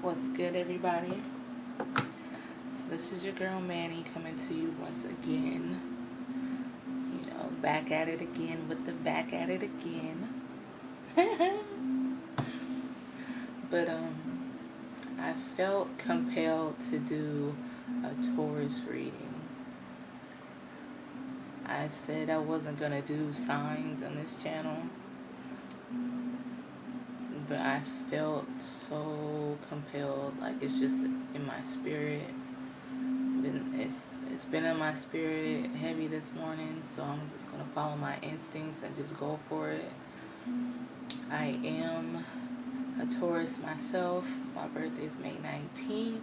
What's good, everybody? So this is your girl Manny coming to you once again. You know, back at it again with the back at it again. But I felt compelled to do a Taurus reading. I said I wasn't gonna do signs on this channel, but I felt so compelled, like it's just in my spirit. It's been in my spirit heavy this morning, so I'm just gonna follow my instincts and just go for it. I am a Taurus myself. My birthday is May 19th.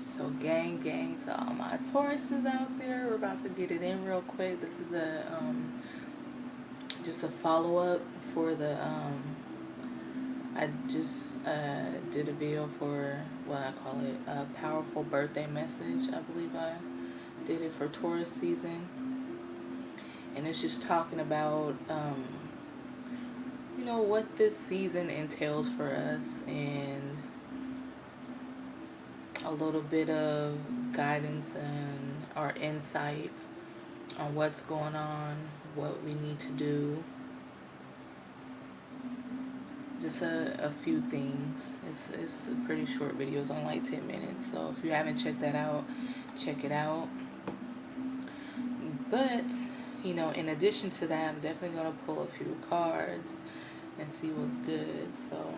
So gang to all my Tauruses out there. We're about to get it in real quick. This is just a follow-up for the I just did a video for what I call it, a powerful birthday message. I believe I did it for Taurus season, and it's just talking about you know, what this season entails for us, and a little bit of guidance and our insight on what's going on, what we need to do. Just a few things. It's a pretty short video. It's only like 10 minutes. So if you haven't checked that out, check it out. But, you know, in addition to that, I'm definitely going to pull a few cards and see what's good. So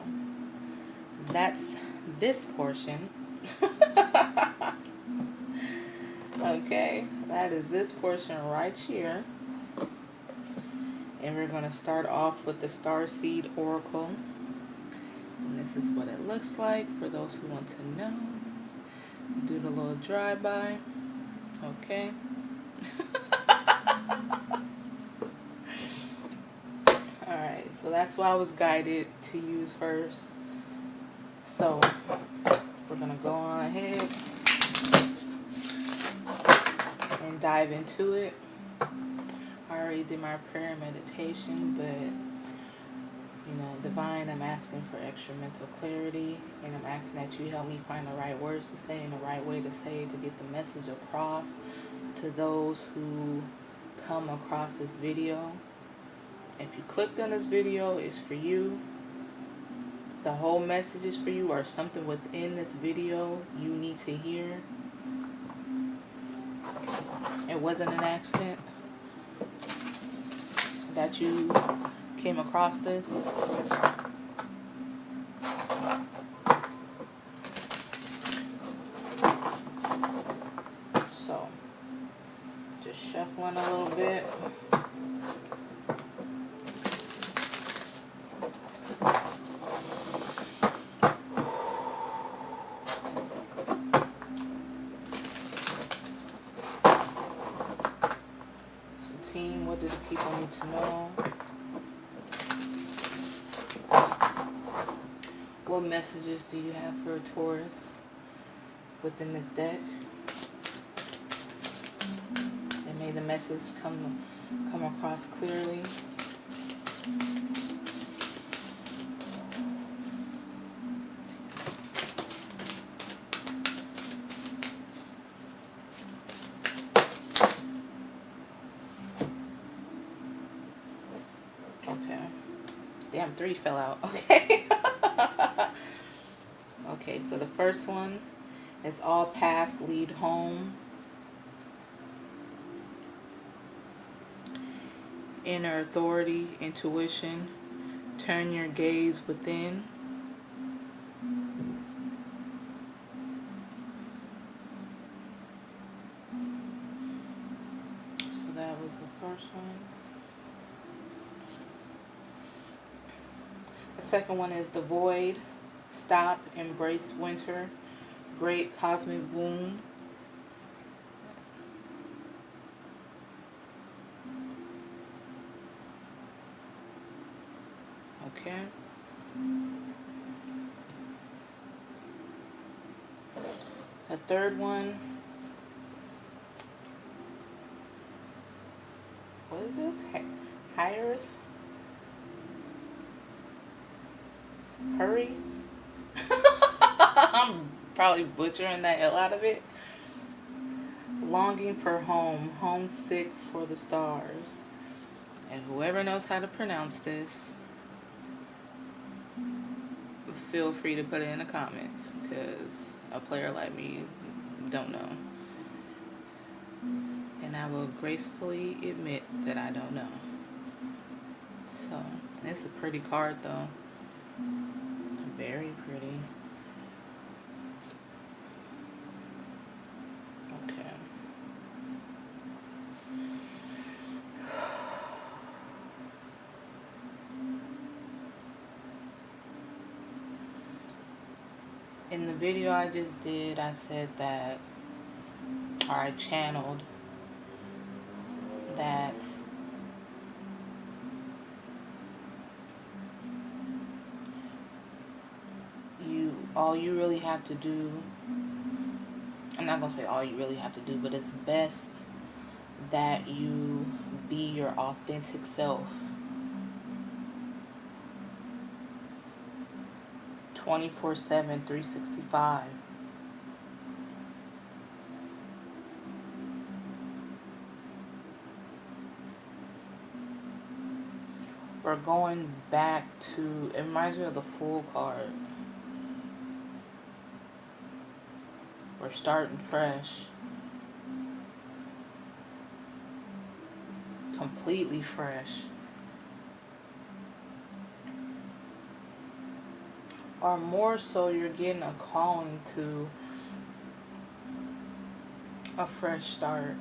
that's this portion. Okay, that is this portion right here. And we're going to start off with the Starseed Oracle. And this is what it looks like for those who want to know. Do the little drive-by. Okay. Alright, so that's what I was guided to use first. So, we're going to go on ahead and dive into it. I already did my prayer and meditation, but you know, Divine, I'm asking for extra mental clarity, and I'm asking that you help me find the right words to say and the right way to say it to get the message across to those who come across this video. If you clicked on this video, it's for you. The whole message is for you, or something within this video you need to hear. It wasn't an accident that you came across this. So, just shuffling a little bit. So team, what do the people need to know? What messages do you have for a Taurus within this deck? And may the message come across clearly. Okay. Damn, 3 fell out. Okay. Okay, so the first one is all paths lead home. Inner authority, intuition. Turn your gaze within. So that was the first one. The second one is the void. Stop, embrace winter, great cosmic wound. Okay. The third one, what is this? Hyrith? Hurry? I'm probably butchering that a lot of it. Longing for home, homesick for the stars. And whoever knows how to pronounce this, feel free to put it in the comments, because a player like me don't know. And I will gracefully admit that I don't know. So, it's a pretty card though. Very pretty. Okay. In the video I just did, I said that, or I channeled that all you really have to do, I'm not going to say all you really have to do, but it's best that you be your authentic self 24/7, 365. We're going back to, it reminds me of the Fool card. We're starting fresh. Completely fresh. Or more so, you're getting a calling to a fresh start.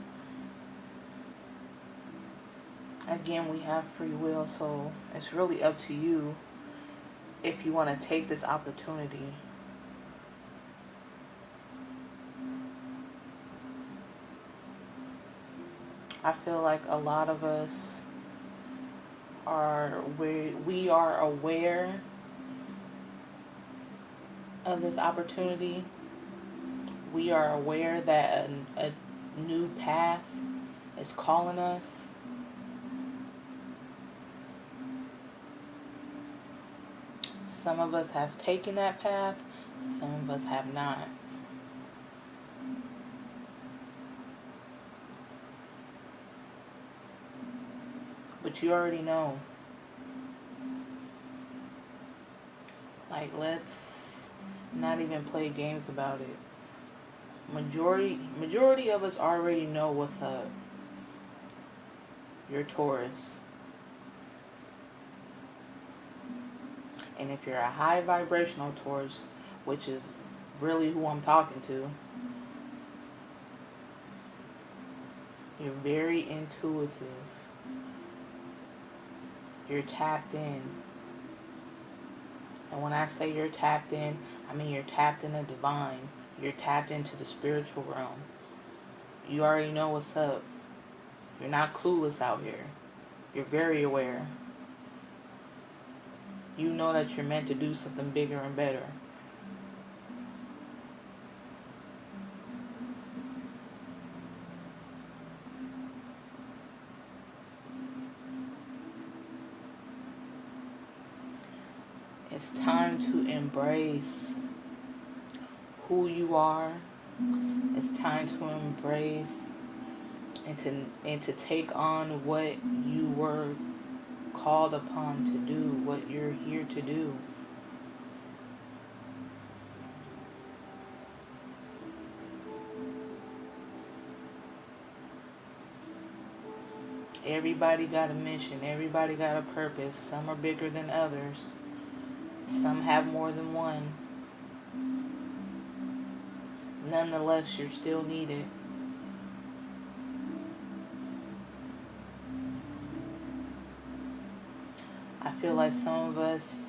Again, we have free will, so it's really up to you if you want to take this opportunity. I feel like a lot of us we are aware of this opportunity. We are aware that a new path is calling us. Some of us have taken that path, some of us have not. But you already know. Like, let's not even play games about it. Majority of us already know what's up. You're Taurus. And if you're a high vibrational Taurus, which is really who I'm talking to, you're very intuitive. You're tapped in. And when I say you're tapped in, I mean you're tapped in the divine. You're tapped into the spiritual realm. You already know what's up. You're not clueless out here. You're very aware. You know that you're meant to do something bigger and better. It's time to embrace who you are. It's time to embrace and to take on what you were called upon to do, what you're here to do. Everybody got a mission. Everybody got a purpose. Some are bigger than others. Some have more than one. Nonetheless, you're still needed. I feel like some of us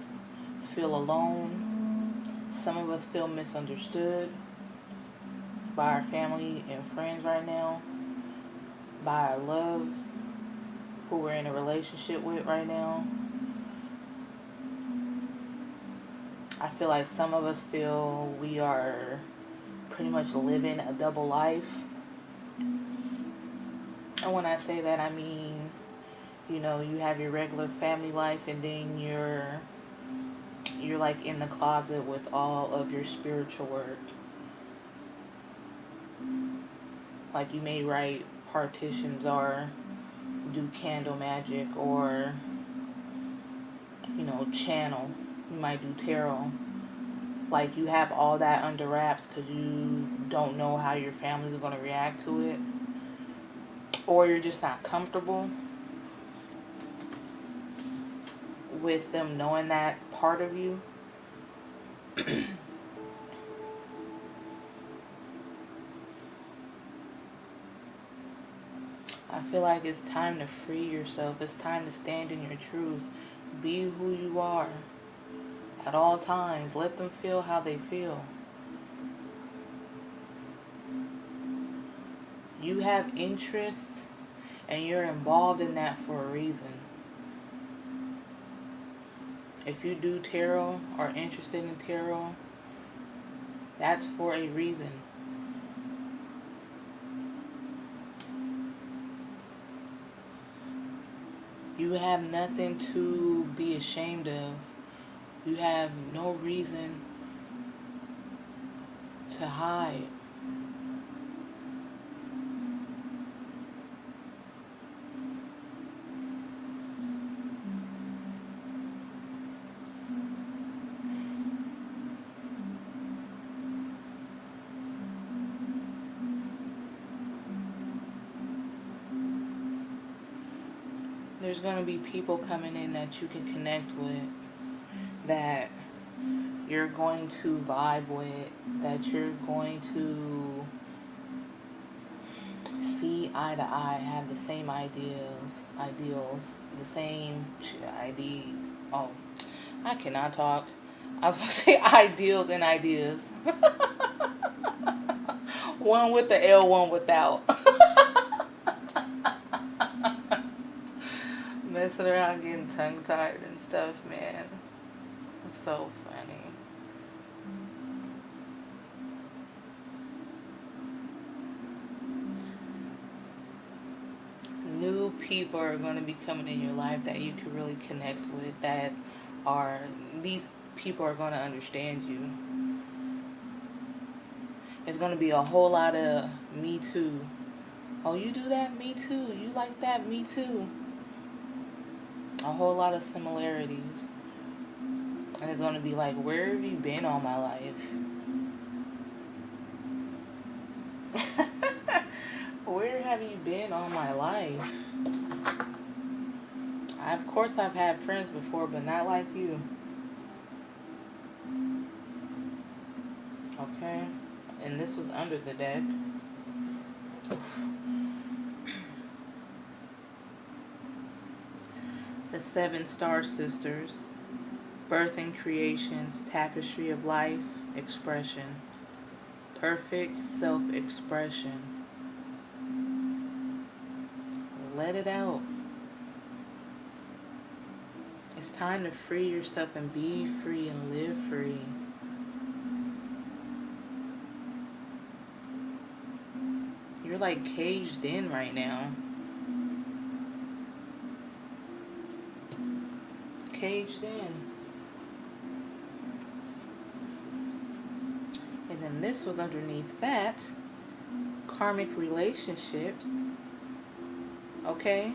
feel alone. Some of us feel misunderstood by our family and friends right now, by our love, who we're in a relationship with right now. I feel like some of us feel we are pretty much living a double life. And when I say that, I mean, you know, you have your regular family life and then your you're like in the closet with all of your spiritual work. Like you may write partitions or do candle magic or, channel. You might do tarot. Like you have all that under wraps because you don't know how your family's going to react to it. Or you're just not comfortable with them knowing that part of you. I feel like it's time to free yourself. It's time to stand in your truth. Be who you are at all times. Let them feel how they feel. You have interests and you're involved in that for a reason. If you do tarot or interested in tarot, that's for a reason. You have nothing to be ashamed of. You have no reason to hide. There's going to be people coming in that you can connect with, that you're going to vibe with, that you're going to see eye to eye, have the same ideals, the same oh, I cannot talk. I was going to say ideals and ideas. One with the L, one without. Messing around getting tongue-tied and stuff, man. It's so funny. New people are going to be coming in your life that you can really connect with, these people are going to understand you. There's going to be a whole lot of me too. Oh, you do that? Me too. You like that? Me too. A whole lot of similarities. And it's going to be like, where have you been all my life? Where have you been all my life? Of course I've had friends before, but not like you. Okay? And this was under the deck. The 7 Star Sisters. Birth and creations, tapestry of life, expression. Perfect self-expression. Let it out. It's time to free yourself and be free and live free. You're like caged in right now. Caged in. And then this was underneath that. Karmic relationships. Okay?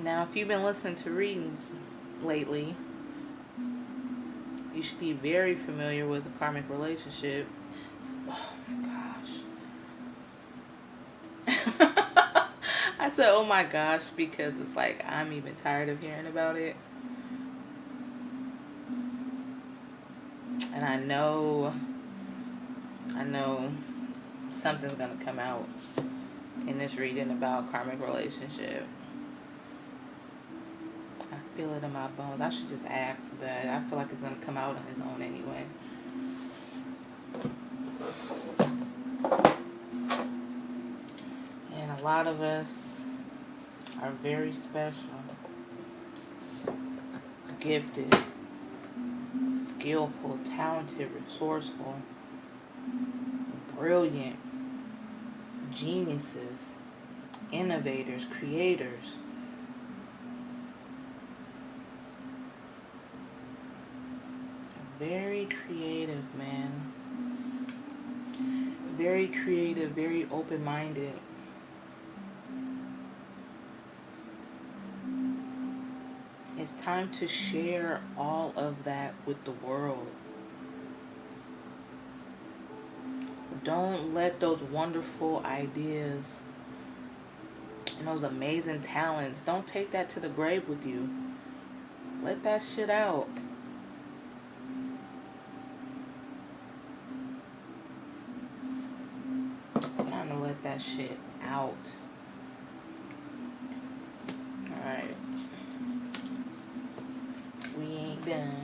Now, if you've been listening to readings lately, you should be very familiar with a karmic relationship. Oh my gosh. I said, oh my gosh, because it's like I'm even tired of hearing about it. And I know something's going to come out in this reading about karmic relationship. I feel it in my bones. I should just ask, but I feel like it's going to come out on its own anyway. And a lot of us are very special, gifted, skillful, talented, resourceful, brilliant, geniuses, innovators, creators. Very creative, man. Very creative, very open-minded. It's time to share all of that with the world. Don't let those wonderful ideas and those amazing talents, don't take that to the grave with you. Let that shit out. It's time to let that shit out. Alright. We ain't done.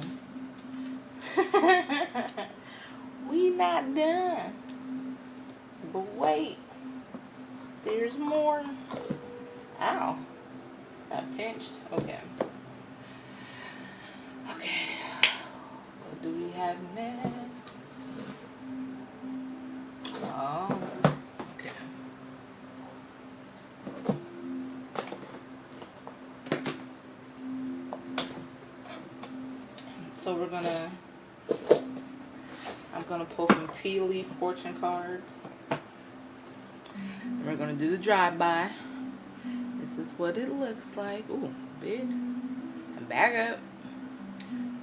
We not done. But wait. There's more. Ow. Got pinched. Okay. Okay. What do we have next? Oh. Okay. So I'm gonna pull some tea leaf fortune cards. And we're gonna do the drive-by. This is what it looks like. Ooh, big. And back up.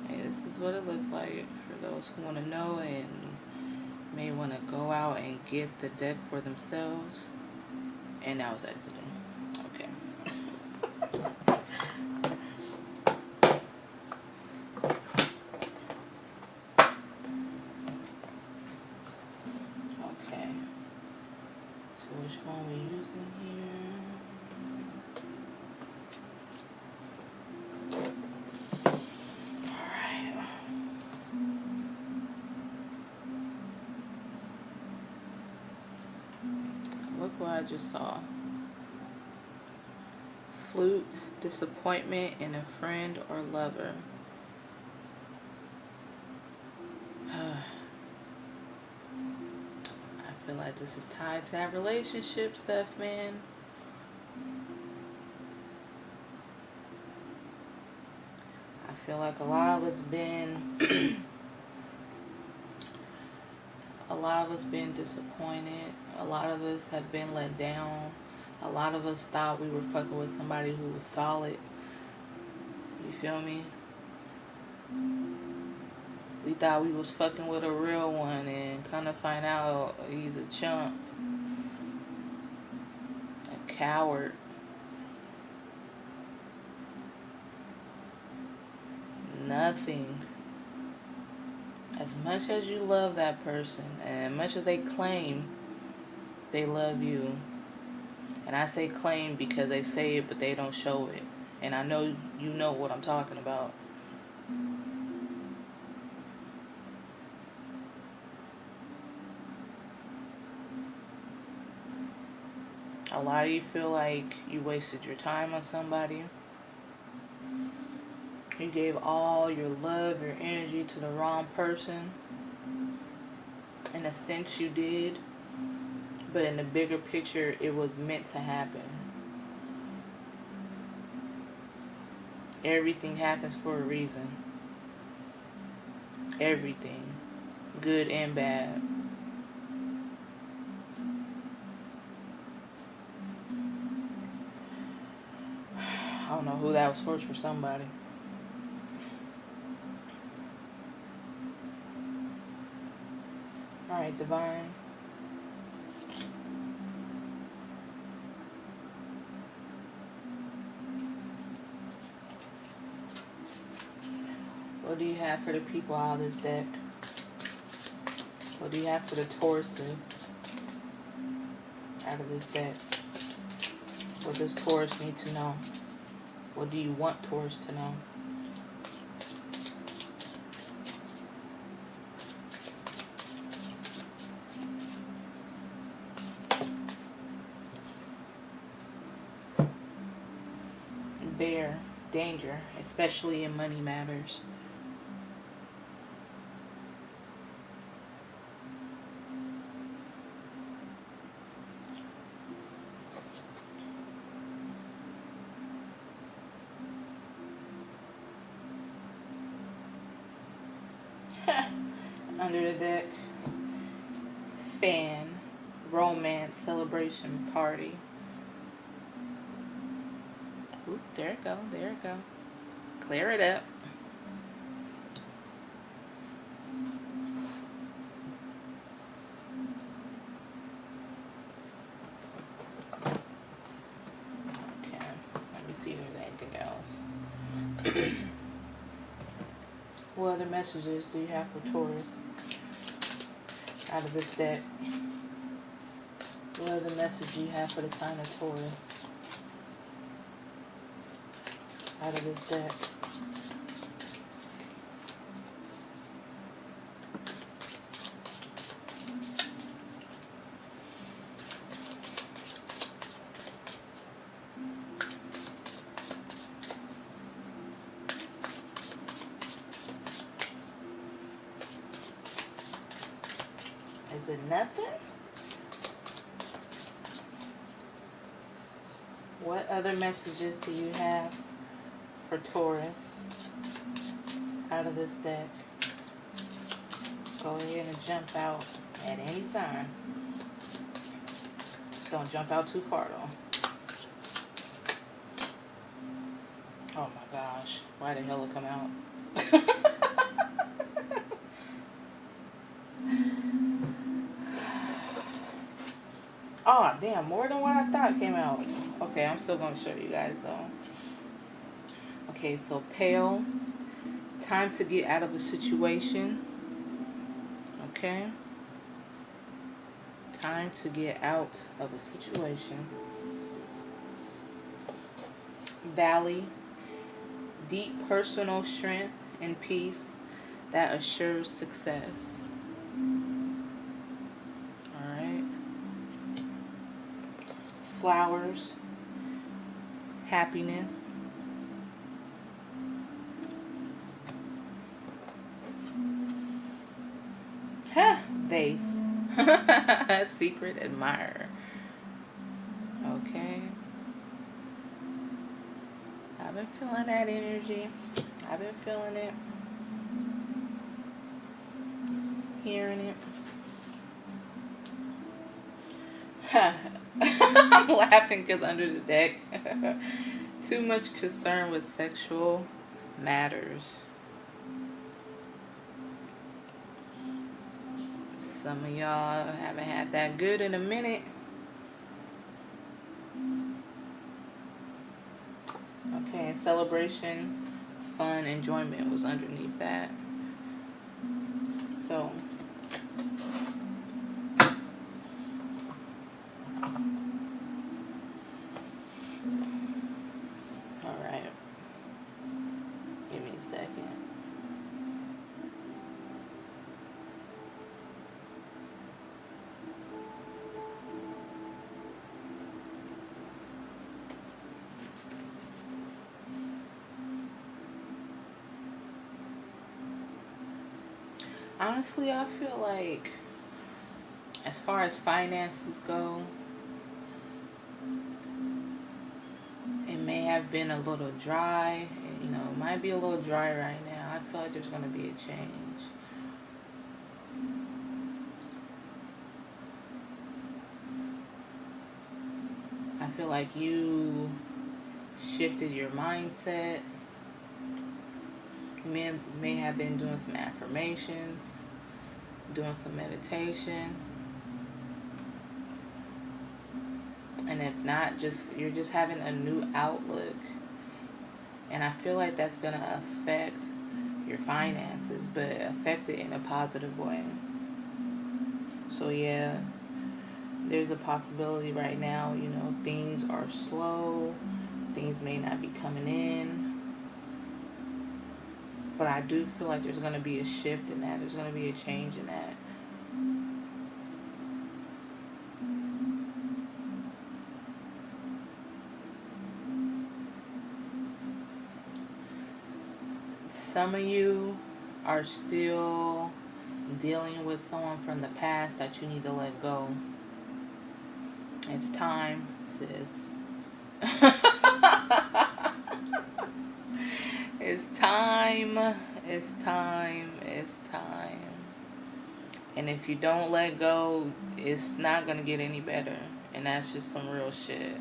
And this is what it looked like for those who want to know and may want to go out and get the deck for themselves. And now it's exiting. Okay. Okay. So which one we using here? Look what I just saw. Flute, disappointment in a friend or lover. I feel like this is tied to that relationship stuff, man. I feel like a lot of us been disappointed. A lot of us have been let down. A lot of us thought we were fucking with somebody who was solid. You feel me? We thought we was fucking with a real one and kind of find out he's a chump. A coward. Nothing. As much as you love that person, and as much as they claim they love you, and I say claim because they say it but they don't show it, and I know you know what I'm talking about. A lot of you feel like you wasted your time on somebody. You gave all your love, your energy to the wrong person. In a sense you did, but in the bigger picture it was meant to happen. Everything happens for a reason. Everything. Good and bad. I don't know who that was for somebody. Alright, Divine. What do you have for the people out of this deck? What do you have for the Tauruses out of this deck? What does Taurus need to know? What do you want Taurus to know? Bear, danger, especially in money matters. Under the deck, fan, romance, celebration, party. Oop, there it go, there it go. Clear it up. Okay, let me see if there's anything else. What other messages do you have for Taurus out of this deck? What other message do you have for the sign of Taurus out of this deck? Is it nothing? What other messages do you have for Taurus out of this deck? Go ahead and jump out at any time. Just don't jump out too far though. Oh my gosh, why the hell it come out? Oh, damn, more than what I thought came out. Okay, I'm still going to show you guys, though. Okay, so pale. Time to get out of a situation. Okay. Time to get out of a situation. Valley. Deep personal strength and peace that assures success. Flowers, happiness, vase, secret admirer. Okay, I've been feeling that energy. I've been feeling it, hearing it. I'm laughing because under the deck, too much concern with sexual matters. Some of y'all haven't had that good in a minute. Okay, celebration, fun, enjoyment was underneath that. So, alright. Give me a second. Honestly, I feel like as far as finances go, it may have been a little dry. You know, it might be a little dry right now. I feel like there's going to be a change. I feel like you shifted your mindset. You may have been doing some affirmations, doing some meditation. And if not, you're just having a new outlook. And I feel like that's going to affect your finances, but affect it in a positive way. So yeah, there's a possibility right now, you know, things are slow. Things may not be coming in. But I do feel like there's going to be a shift in that. There's going to be a change in that. Some of you are still dealing with someone from the past that you need to let go. It's time, sis. It's time. It's time. It's time. And if you don't let go, it's not going to get any better. And that's just some real shit.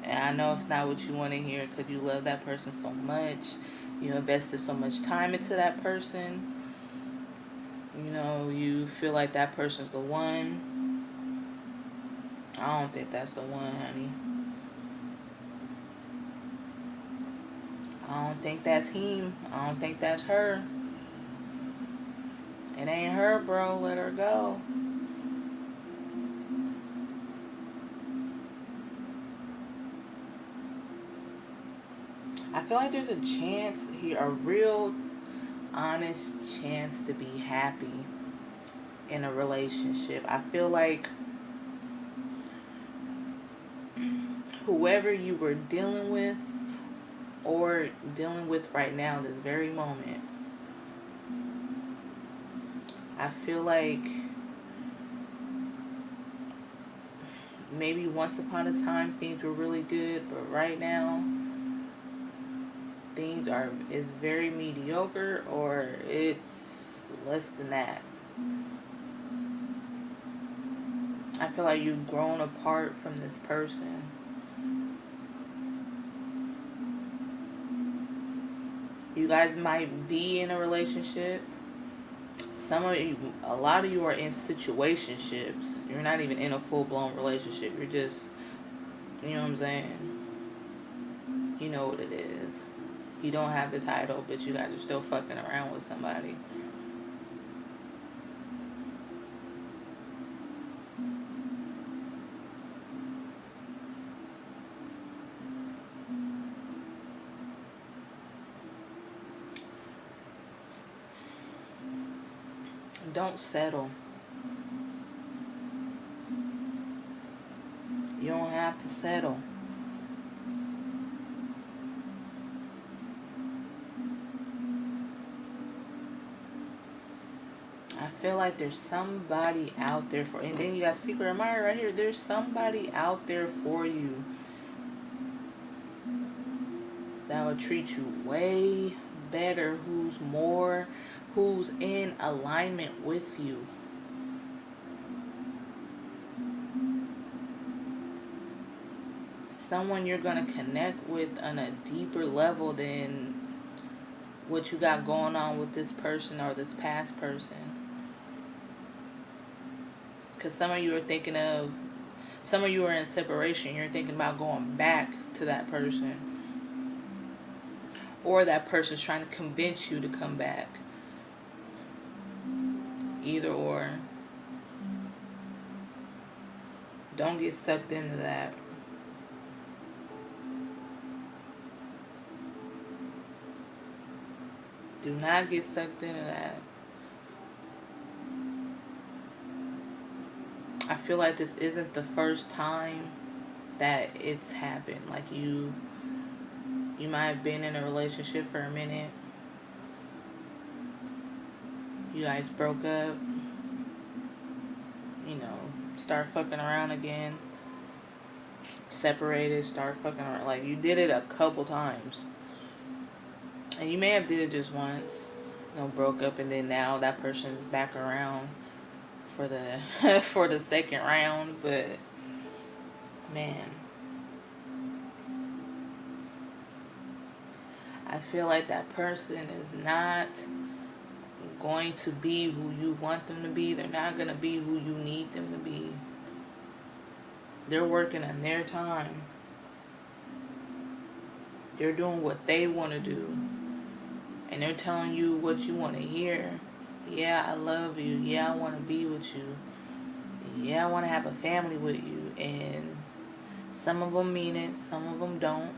And I know it's not what you want to hear because you love that person so much. You invested so much time into that person. You know, you feel like that person's the one. I don't think that's the one, honey. I don't think that's him. I don't think that's her. It ain't her, bro. Let her go. I feel like there's a chance here, a real honest chance to be happy in a relationship. I feel like whoever you were dealing with or dealing with right now, this very moment, I feel like maybe once upon a time things were really good, but right now things is very mediocre, or it's less than that. I feel like you've grown apart from this person. You guys might be in a relationship. Some of you, a lot of you are in situationships. You're not even in a full-blown relationship. You're just, you know what I'm saying? You know what it is. You don't have the title, but you guys are still fucking around with somebody. Don't settle. You don't have to settle. I feel like there's somebody out there for, and then you got secret admirer right here. There's somebody out there for you that will treat you way better, who's in alignment with you. Someone you're going to connect with on a deeper level than what you got going on with this person or this past person. Because some of you are in separation. You're thinking about going back to that person. Or that person's trying to convince you to come back. Either or. Don't get sucked into that. Do not get sucked into that. I feel like this isn't the first time that it's happened. Like you might have been in a relationship for a minute. You guys broke up. You know, start fucking around again. Separated, start fucking around. Like you did it a couple times. And you may have did it just once. You know, broke up, and then now that person's back around for the for the second round. But man, I feel like that person is not going to be who you want them to be. They're not going to be who you need them to be. They're working on their time. They're doing what they want to do. And they're telling you what you want to hear. Yeah, I love you. Yeah, I want to be with you. Yeah, I want to have a family with you. And some of them mean it. Some of them don't.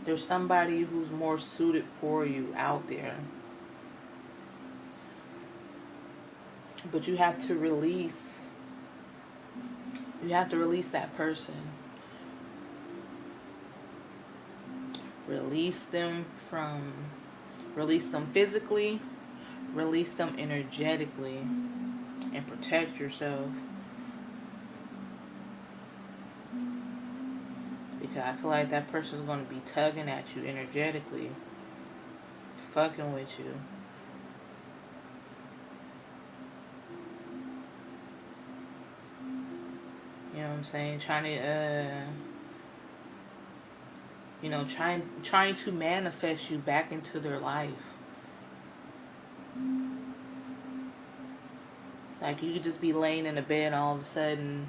There's somebody who's more suited for you out there. But you have to release. You have to release that person. Release them physically, release them energetically, and protect yourself. Because I feel like that person's going to be tugging at you energetically. Fucking with you. You know what I'm saying? Trying to, trying to manifest you back into their life. Like, you could just be laying in the bed and all of a sudden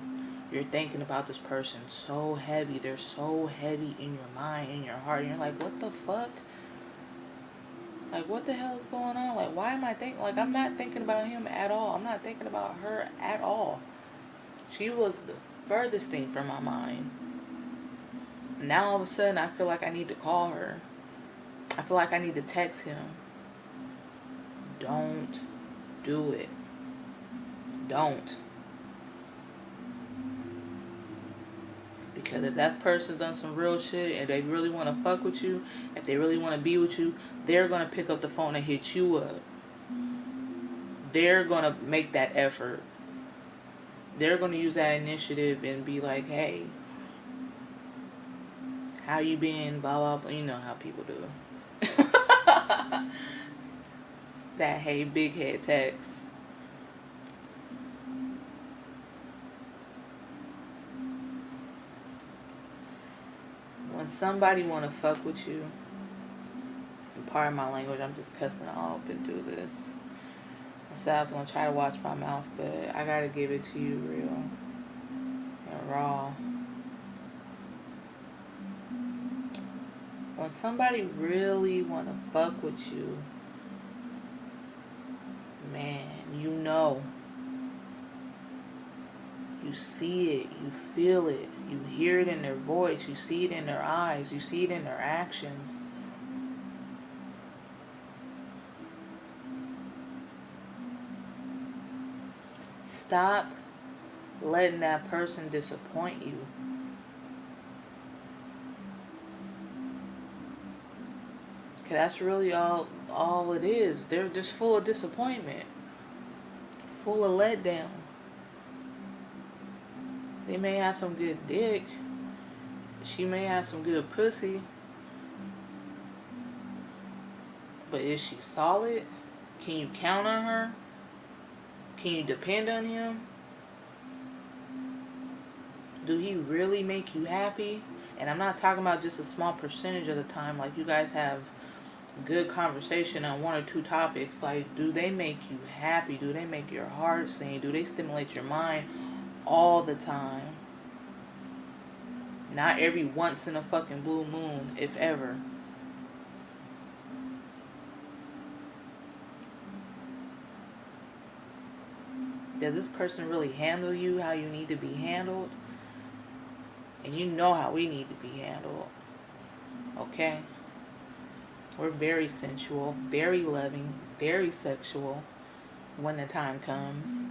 you're thinking about this person so heavy. They're so heavy in your mind, in your heart. And you're like, what the fuck? Like, what the hell is going on? Like, why am I thinking? Like, I'm not thinking about him at all. I'm not thinking about her at all. She was the furthest thing from my mind. Now all of a sudden I feel like I need to call her. I feel like I need to text him. Don't do it. Don't. Because if that person's on some real shit and they really want to fuck with you, if they really want to be with you, they're going to pick up the phone and hit you up. They're going to make that effort. They're going to use that initiative and be like, hey, how you been? Blah, blah, blah. You know how people do. That hey, big head text. When somebody want to fuck with you, and pardon my language, I'm just cussing all up and through this. I said I was going to try to watch my mouth, but I got to give it to you real and raw. When somebody really want to fuck with you, man, you know. You see it, you feel it, you hear it in their voice, you see it in their eyes, you see it in their actions. Stop letting that person disappoint you. Because that's really all it is. They're just full of disappointment, full of letdown. They may have some good dick. She may have some good pussy. But is she solid? Can you count on her? Can you depend on him? Do he really make you happy? And I'm not talking about just a small percentage of the time. Like, you guys have good conversation on one or two topics. Like, do they make you happy? Do they make your heart sing? Do they stimulate your mind all the time? Not every once in a fucking blue moon, if ever. Does this person really handle you how you need to be handled? And you know how we need to be handled. Okay? We're very sensual, very loving, very sexual when the time comes.